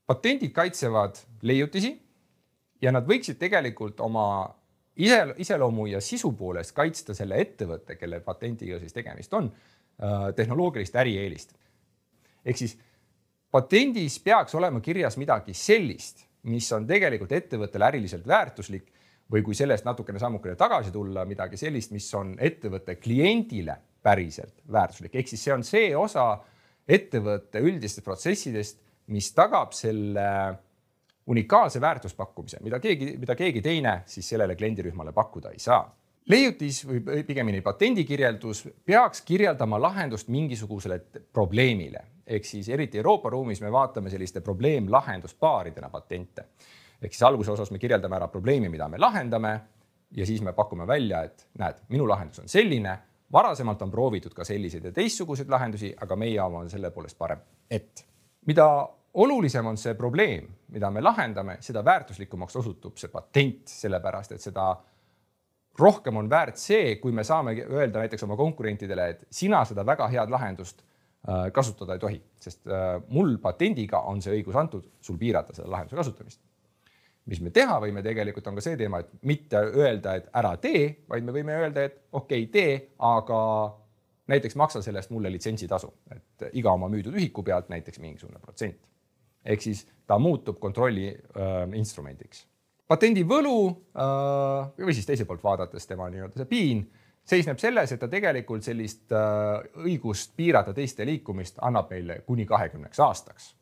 Patendid kaitsevad leiutisi ja nad võiksid tegelikult oma iseloomu ja sisu poolest kaitsta selle ettevõtte, kelle patendiga siis tegemist on, tehnoloogilist ärieelist. Ehk siis patendis peaks olema kirjas midagi sellist, mis on tegelikult ettevõttele äriliselt väärtuslik või kui sellest natukene sammukene tagasi tulla, midagi sellist, mis on ettevõtte kliendile päriselt väärtuslik. Ehk siis see on see osa ettevõtte üldistest protsessidest, mis tagab selle unikaalse väärtuspakkumise, mida keegi teine siis sellele kliendirühmale pakkuda ei saa. Leiutis või pigemini patendikirjeldus peaks kirjeldama lahendust mingisugusele probleemile. Ehk siis eriti Euroopa ruumis me vaatame selliste probleemlahenduspaaridena patente. Ehk siis alguse osas me kirjeldame ära probleemi, mida me lahendame ja siis me pakume välja, et näed, minu lahendus on selline. Varasemalt on proovitud ka selliseid ja teistsuguseid lahendusi, aga meie oma on selle poolest parem. Mida olulisem on see probleem, mida me lahendame, seda väärtuslikumaks osutub see patent, sellepärast, et seda rohkem on väärt see, kui me saame öelda näiteks oma konkurentidele, et sina seda väga head lahendust kasutada ei tohi, sest mul patendiga on see õigus antud sul piirata selle lahenduse kasutamist. Mis me teha võime tegelikult on ka see teema, et mitte öelda, et ära tee, vaid me võime öelda, et okei, tee, aga näiteks maksa sellest mulle litsentsitasu, et iga oma müüdud ühiku pealt näiteks mingisugune protsent. Ehk siis ta muutub kontrolli instrumendiks. Patendi võlu või siis teise poolt vaadates tema nii-öelda see piin seisneb selles, et ta tegelikult sellist õigust piirata teiste liikumist annab meile kuni 20 aastaks.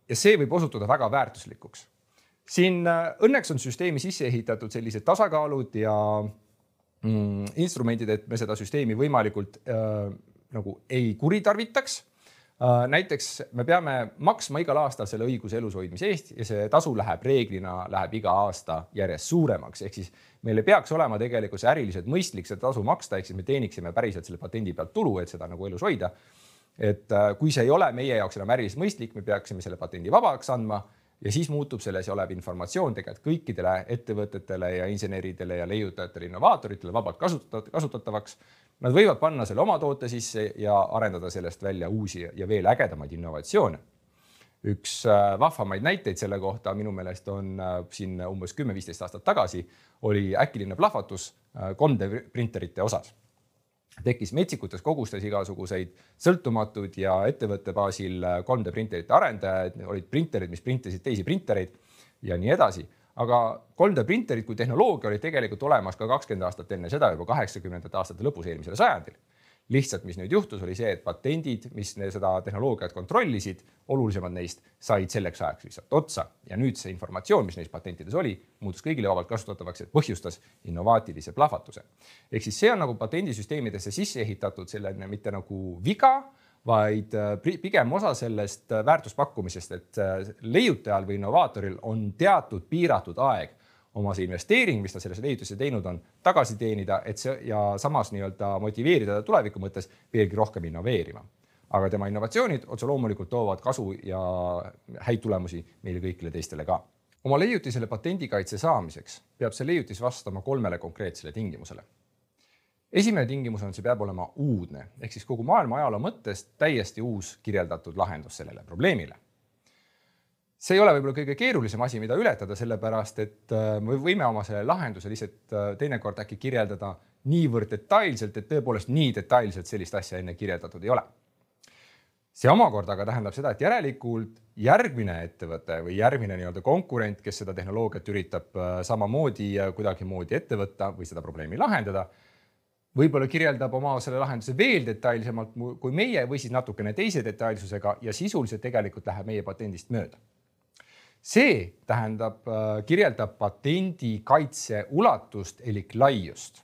Ja see võib osutuda väga väärtuslikuks. Siin õnneks on süsteemi sisse ehitatud sellised tasakaalud ja instrumendid, et me seda süsteemi võimalikult nagu ei kuritarvitaks. Näiteks me peame maksma igal aastal selle õiguse elus hoidmise eest ja see tasu läheb iga aasta järjest suuremaks. Ehk siis meile peaks olema tegelikult see äriliselt mõistlik seda tasu maksta, ehk siis me teeniksime päriselt selle patendi pealt tulu, et seda nagu elus hoida. Et kui see ei ole meie jaoks enam äriliselt mõistlik, me peaksime selle patendi vabaks andma ja siis muutub selles olev informatsioon tegelikult kõikidele ettevõtetele ja inseneridele ja leiutajatele, innovaatoritele vabalt kasutatavaks. Nad võivad panna selle oma toote sisse ja arendada sellest välja uusi ja veel ägedamaid innovatsioone. Üks vahvamaid näiteid selle kohta minu meelest on siin umbes 10-15 aastat tagasi oli äkiline plahvatus 3D printerite osas. Tekkis metsikutes kogustes igasuguseid sõltumatud ja ettevõtte baasil 3D printerite arendajad, olid printerid, mis printisid teisi printereid ja nii edasi. Aga 3D printerid kui tehnoloogia oli tegelikult olemas ka 20 aastat enne seda juba 80. aastate lõpus eelmisel sajandil. Lihtsalt, mis nüüd juhtus, oli see, et patendid, mis seda tehnoloogiat kontrollisid, olulisemad neist said selleks ajaks lihtsalt otsa. Ja nüüd see informatsioon, mis neis patentides oli, muutus kõigile vabalt kasutatavaks, et põhjustas innovaatilise plahvatuse. Ehk siis see on nagu patendisüsteemidesse sisse ehitatud selline mitte nagu viga, vaid pigem osa sellest väärtuspakkumisest, et leiutajal või innovaatoril on teatud piiratud aeg oma see investeering, mis ta selles leiutusse teinud on, tagasi teenida ja samas nii-öelda motiveerida tuleviku mõttes veelgi rohkem innoveerima. Aga tema innovatsioonid otse loomulikult toovad kasu ja häid tulemusi meile kõigile teistele ka. Oma leiutisele patendikaitse saamiseks peab see leiutis vastama 3 konkreetsele tingimusele. Esimene tingimus on, see peab olema uudne, ehk siis kogu maailma ajaloo mõttes täiesti uus kirjeldatud lahendus sellele probleemile. See ei ole võib-olla kõige keerulisem asi, mida ületada, sellepärast, et me võime oma selle lahenduse lihtsalt teinekord äkki kirjeldada niivõrd detailselt, et tõepoolest nii detailselt sellist asja enne kirjeldatud ei ole. See omakorda aga tähendab seda, et järelikult järgmine ettevõte või järgmine nii-öelda konkurent, kes seda tehnoloogiat üritab samamoodi ja kuidagimoodi ette võtta või seda probleemi lahendada, võib-olla kirjeldab oma selle lahenduse veel detailsemalt kui meie või siis natukene teise detailsusega ja sisuliselt tegelikult läheb meie patendist mööda. See kirjeldab patendi kaitse ulatust elik laiust.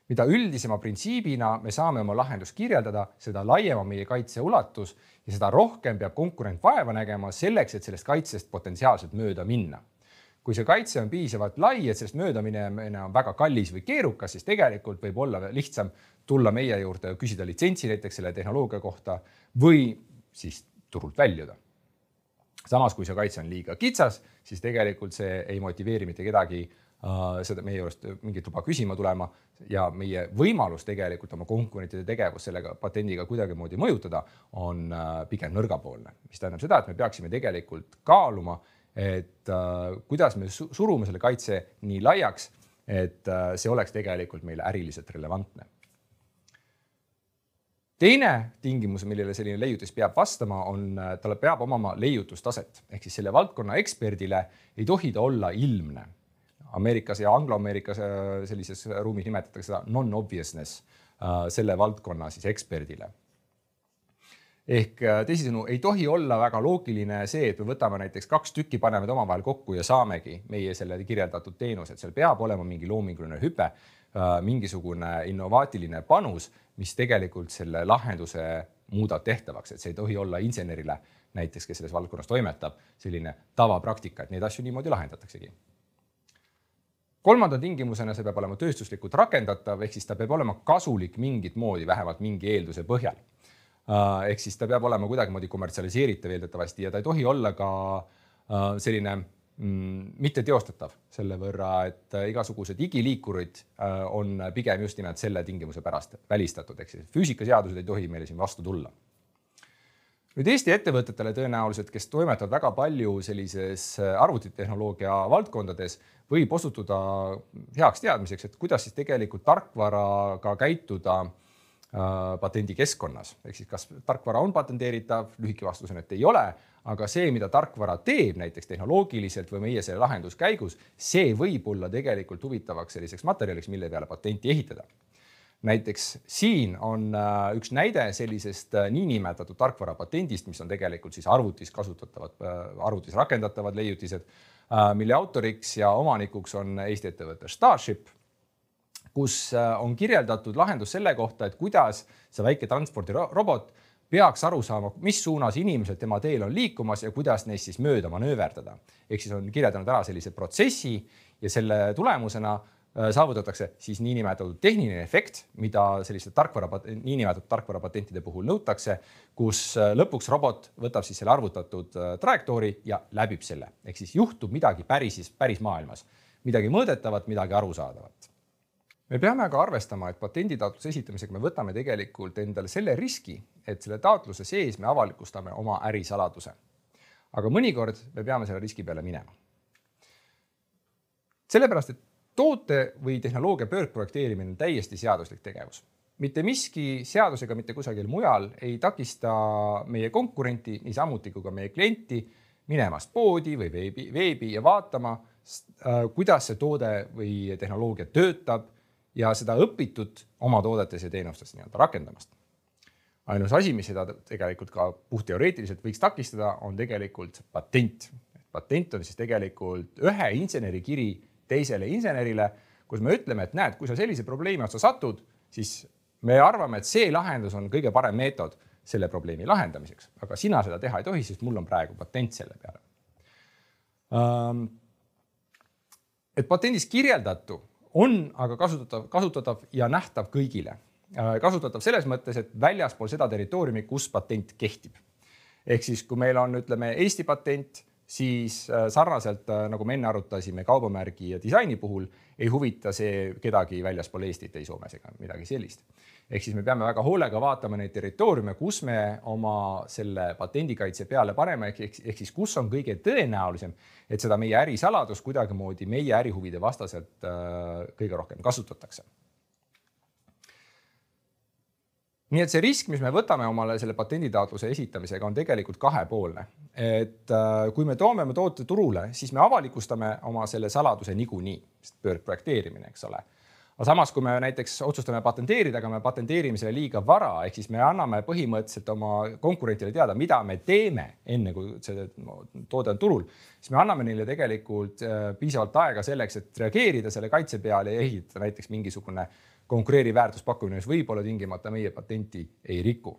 Mida üldisema printsiibina me saame oma lahendust kirjeldada, seda laiema meie kaitse ulatus ja seda rohkem peab konkurent vaeva nägema selleks, et sellest kaitsest potentsiaalselt mööda minna. Kui see kaitse on piisavalt lai, et sellest möödaminemine on väga kallis või keerukas, siis tegelikult võib olla lihtsam tulla meie juurde ja küsida litsentsi näiteks selle tehnoloogia kohta või siis turult väljuda. Samas, kui see kaitse on liiga kitsas, siis tegelikult see ei motiveeri mitte kedagi seda meie juurest mingit luba küsima tulema ja meie võimalus tegelikult oma konkurentide tegevus sellega patendiga kuidagimoodi mõjutada on pigem nõrgapoolne, mis tähendab seda, et me peaksime tegelikult kaaluma, et kuidas me surume selle kaitse nii laiaks, et see oleks tegelikult meile äriliselt relevantne. Teine tingimus, millele selline leiutis peab vastama, on, talle peab omama leiutustaset. Ehk siis selle valdkonna eksperdile ei tohi ta olla ilmne. Ameerikas ja Anglo-Ameerikas sellises ruumis nimetatakse seda non-obviousness selle valdkonna siis eksperdile. Ehk teisisõnu, ei tohi olla väga loogiline see, et me võtame näiteks 2 tükki, paneme omavahel kokku ja saamegi meie selle kirjeldatud teenused. Seal peab olema mingi loominguline hüpe, mingisugune innovaatiline panus, mis tegelikult selle lahenduse muudab tehtavaks, et see ei tohi olla insenerile näiteks, kes selles valdkonnas toimetab, selline tavapraktika, et neid asju niimoodi lahendataksegi. Kolmanda tingimusena see peab olema tööstuslikult rakendatav, ehk siis ta peab olema kasulik mingit moodi, vähemalt mingi eelduse põhjal. Ehk siis ta peab olema kuidagimoodi kommertsialiseeritav eeldatavasti ja ta ei tohi olla ka selline mitte teostatav selle võrra, et igasugused digiliikurid on pigem just nimelt selle tingimuse pärast välistatud, ehk siis füüsikaseadused ei tohi meile siin vastu tulla. Nüüd Eesti ettevõtetele tõenäoliselt, kes toimetavad väga palju sellises arvutitehnoloogia valdkondades, võib osutuda heaks teadmiseks, et kuidas siis tegelikult tarkvaraga käituda patendikeskkonnas. Ehk siis kas tarkvara on patenteeritav, lühike vastus on, et ei ole, aga see, mida tarkvara teeb näiteks tehnoloogiliselt või meie selle lahenduskäigus, see võib olla tegelikult huvitavaks selliseks materjaliks, mille peale patenti ehitada. Näiteks siin on üks näide sellisest niinimetatud tarkvara patendist, mis on tegelikult siis arvutis kasutatavad, arvutis rakendatavad leiutised, mille autoriks ja omanikuks on Eesti ettevõte Starship, kus on kirjeldatud lahendus selle kohta, et kuidas see väike transpordirobot peaks aru saama, mis suunas inimesed tema teel on liikumas ja kuidas neist siis mööda manööverdada. Ehk siis on kirjeldanud ära sellise protsessi ja selle tulemusena saavutatakse siis niinimetatud tehniline efekt, mida selliste niinimetatud tarkvarapatentide puhul nõutakse, kus lõpuks robot võtab siis selle arvutatud trajektoori ja läbib selle. Ehk siis juhtub midagi päris maailmas. Midagi mõõdetavat, midagi arusaadavat. Me peame aga arvestama, et patenditaotluse esitamisega me võtame tegelikult endale selle riski, et selle taotluse sees me avalikustame oma ärisaladuse. Aga mõnikord me peame selle riski peale minema. Sellepärast, et toote või tehnoloogia pöördprojekteerimine on täiesti seaduslik tegevus. Mitte miski seadusega mitte kusagil mujal ei takista meie konkurenti, niisamuti kui ka meie klienti minemast poodi või veebi ja vaatama, kuidas see toode või tehnoloogia töötab ja seda õpitud oma toodetes ja teenustes rakendamast. Ainus asi, mis seda tegelikult ka puhtteoreetiliselt võiks takistada, on tegelikult patent. Patent on siis tegelikult ühe inseneri kiri teisele insenerile, kus me ütleme, et näed, kui sa sellise probleemi otsa satud, siis me arvame, et see lahendus on kõige parem meetod selle probleemi lahendamiseks. Aga sina seda teha ei tohi, sest mul on praegu patent selle peale. Et patendis kirjeldatu on aga kasutatav ja nähtav kõigile. Kasutatav selles mõttes, et väljaspool seda territooriumi, kus patent kehtib. Ehk siis, kui meil on, ütleme, Eesti patent, siis sarnaselt, nagu me enne arutasime kaubamärgi ja disaini puhul, ei huvita see kedagi väljaspool Eestit, ei Soomes ega midagi sellist. Ehk siis me peame väga hoolega vaatama neid territooriume, kus me oma selle patendikaitse peale paneme, ehk siis kus on kõige tõenäolisem, et seda meie ärisaladust kuidagimoodi meie ärihuvide vastaselt kõige rohkem kasutatakse. Nii et see risk, mis me võtame omale selle patenditaotluse esitamisega, on tegelikult kahepoolne. Et kui me toome oma toote turule, siis me avalikustame oma selle saladuse niikuinii, pöördprojekteerimine, eks ole. Aga samas, kui me näiteks otsustame patenteerida, aga me patenteerime selle liiga vara, ehk siis me anname põhimõtteliselt oma konkurentile teada, mida me teeme enne, kui see toode on turul, siis me anname neile tegelikult piisavalt aega selleks, et reageerida selle kaitse peale ja ehitada näiteks mingisugune konkureeriv väärtuspakkumine, mis võib-olla tingimata meie patenti ei riku.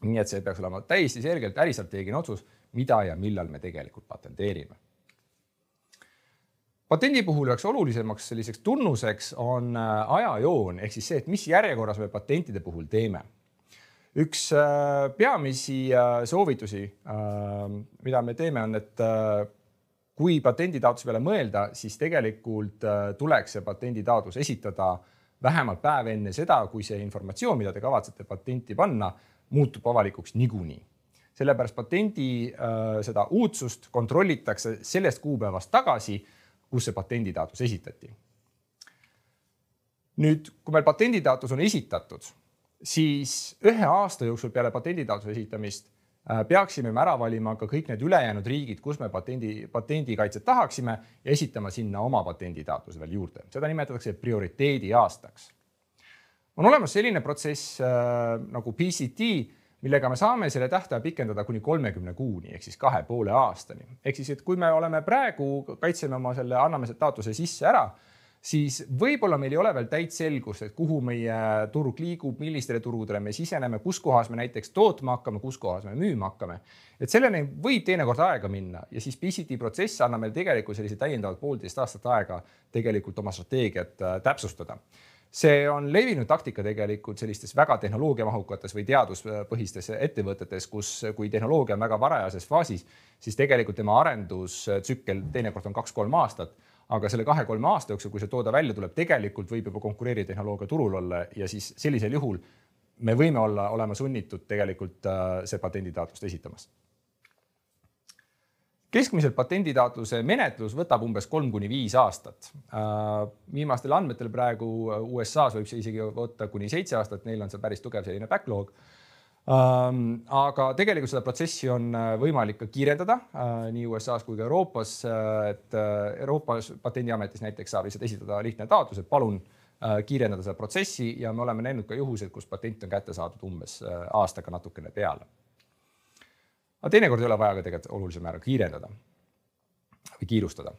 Nii et see peaks olema täiesti selgelt äristrateegiline otsus, mida ja millal me tegelikult patenteerime. Patendi puhul oleks olulisemaks selliseks tunnuseks on ajajoon, ehk siis see, et mis järjekorras me patentide puhul teeme. Üks peamisi soovitusi, mida me teeme, on, et kui patenditaotluse peale mõelda, siis tegelikult tuleks see patenditaotlus esitada vähemalt päev enne seda, kui see informatsioon, mida te kavatsete patenti panna, muutub avalikuks niikuinii. Sellepärast patendi seda uudsust kontrollitakse sellest kuupäevast tagasi, kus see patenditaotlus esitati. Nüüd, kui meil patenditaotlus on esitatud, siis 1 aasta jooksul peale patenditaotluse esitamist peaksime me ära valima ka kõik need ülejäänud riigid, kus me patendikaitset tahaksime ja esitama sinna oma patenditaotluse veel juurde. Seda nimetatakse prioriteedi aastaks. On olemas selline protsess nagu PCT, millega me saame selle tähtaja pikendada kuni 30 kuuni ehk siis 2,5 aastani. Ehk siis, et kui me oleme praegu, kaitseme oma selle, anname selle taotluse sisse ära, siis võib-olla meil ei ole veel täit selgust, et kuhu meie turg liigub, millistele turgudele me siseneme, kus kohas me näiteks tootma hakkame, kus kohas me müüma hakkame. Et selleni võib teinekord aega minna ja siis PCT protsess annab meil tegelikult sellise täiendavalt 1,5 aastat aega tegelikult oma strateegiat täpsustada. See on levinud taktika tegelikult sellistes väga tehnoloogiamahukates või teaduspõhistes ettevõtetes, kus kui tehnoloogia on väga varajases faasis, siis tegelikult tema arendustsükkel teinekord on 2-3 aastat. Aga selle 2-3 aasta jooksul, kui see tooda välja tuleb, tegelikult võib juba konkureerida tehnoloogia turul olla ja siis sellisel juhul me võime olema sunnitud tegelikult see patenditaotlust esitamas. Keskmiselt patenditaotluse menetlus võtab umbes 3-5 aastat. Viimastel andmetel praegu USA's võib see isegi võtta kuni 7 aastat, neil on see päris tugev selline backlog. Aga tegelikult seda protsessi on võimalik ka kiirendada nii USA's kui ka Euroopas, et Euroopas patendiametis näiteks saab lihtsalt esitada lihtne taotlus, et palun kiirendada seda protsessi ja me oleme näinud ka juhused, kus patent on kätte saadud umbes aastaga natukene peale. Aga teinekord ei ole vaja ka tegelikult olulisel määral kiirendada või kiirustada.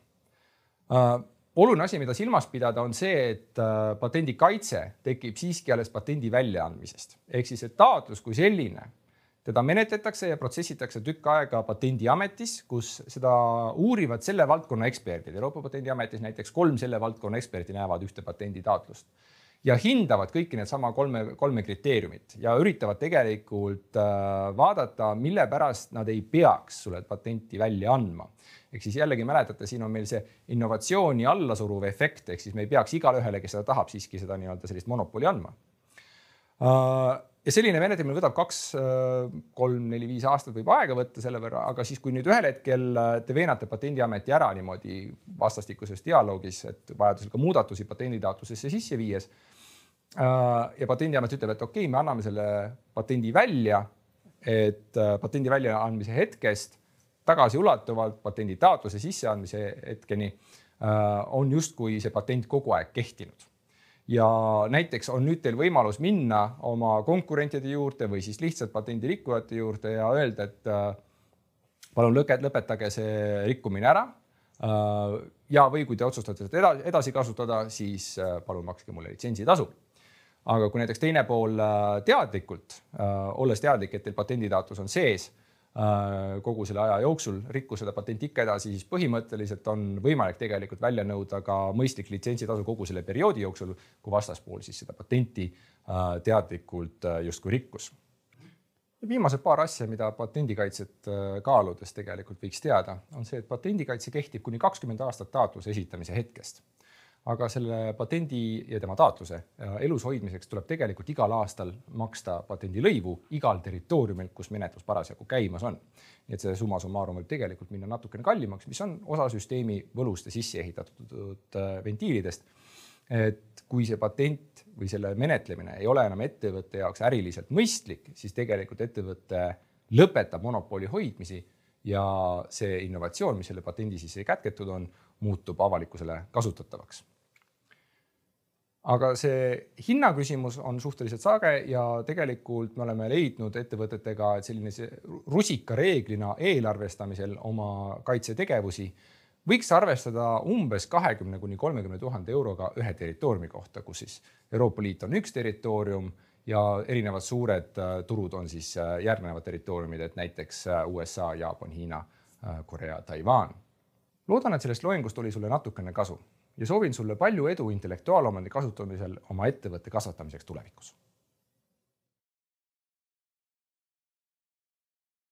Oluline asi, mida silmas pidada, on see, et patendi kaitse tekib siiski alles patendi väljaandmisest. Ehk siis, et taotlus kui selline, teda menetletakse ja protsessitakse tükk aega patendiametis, kus seda uurivad selle valdkonna eksperdid. Euroopa patendiametis näiteks 3 selle valdkonna eksperti näevad ühte patenditaotlust ja hindavad kõiki need sama 3 kriteeriumit ja üritavad tegelikult vaadata, mille pärast nad ei peaks sulle patenti välja andma. Ehk siis jällegi mäletate, siin on meil see innovatsiooni allasuruv efekt, ehk siis me ei peaks igale ühele, kes seda tahab, siiski seda nii-öelda sellist monopoli andma. Ja selline menetlemine võtab 2, 3, 4, 5 aastat võib aega võtta selle võrra, aga siis kui nüüd ühel hetkel te veenate patendiameti ära niimoodi vastastikuses dialoogis, et vajadusel ka muudatusi patenditaotlusesse sisse viies ja patendiamet ütleb, et okei, me anname selle patendi välja, et patendi väljaandmise hetkest tagasiulatuvalt patenditaotluse sisseandmise hetkeni on justkui see patent kogu aeg kehtinud. Ja näiteks on nüüd teil võimalus minna oma konkurentide juurde või siis lihtsalt patendirikkujate juurde ja öelda, et palun lõpetage see rikkumine ära. Ja või kui te otsustate seda edasi kasutada, siis palun makske mulle litsentsitasu. Aga kui näiteks teine pool teadlikult, olles teadlik, et teil patenditaotlus on sees, kogu selle aja jooksul rikku seda patenti ikka edasi, siis põhimõtteliselt on võimalik tegelikult välja nõuda ka mõistlik litsentsitasu kogu selle perioodi jooksul, kui vastaspool siis seda patenti teadlikult justkui rikkus. Ja viimased paar asja, mida patendikaitset kaaludes tegelikult võiks teada, on see, et patendikaitse kehtib kuni 20 aastat taotluse esitamise hetkest. Aga selle patendi ja tema taotluse elus hoidmiseks tuleb tegelikult igal aastal maksta patendilõivu igal territooriumil, kus menetlus parasjagu käimas on. Nii et see summa summarum võib tegelikult minna natukene kallimaks, mis on osa süsteemi võluste sisse ehitatud ventiilidest. Et kui see patent või selle menetlemine ei ole enam ettevõtte jaoks äriliselt mõistlik, siis tegelikult ettevõte lõpetab monopoli hoidmisi ja see innovatsioon, mis selle patendi sisse kätketud on, muutub avalikkusele kasutatavaks. Aga see hinnaküsimus on suhteliselt sage ja tegelikult me oleme leidnud ettevõtetega, et selline rusika reeglina eelarvestamisel oma kaitsetegevusi võiks arvestada umbes 20-30 000 euroga ühe territooriumi kohta, kus siis Euroopa Liit on üks territoorium ja erinevad suured turud on siis järgnevad territooriumid, et näiteks USA, Jaapan, Hiina, Korea, Taiwan. Loodan, et sellest loengust oli sulle natukene kasu. Ja soovin sulle palju edu intellektuaalomandi kasutamisel oma ettevõtte kasvatamiseks tulevikus.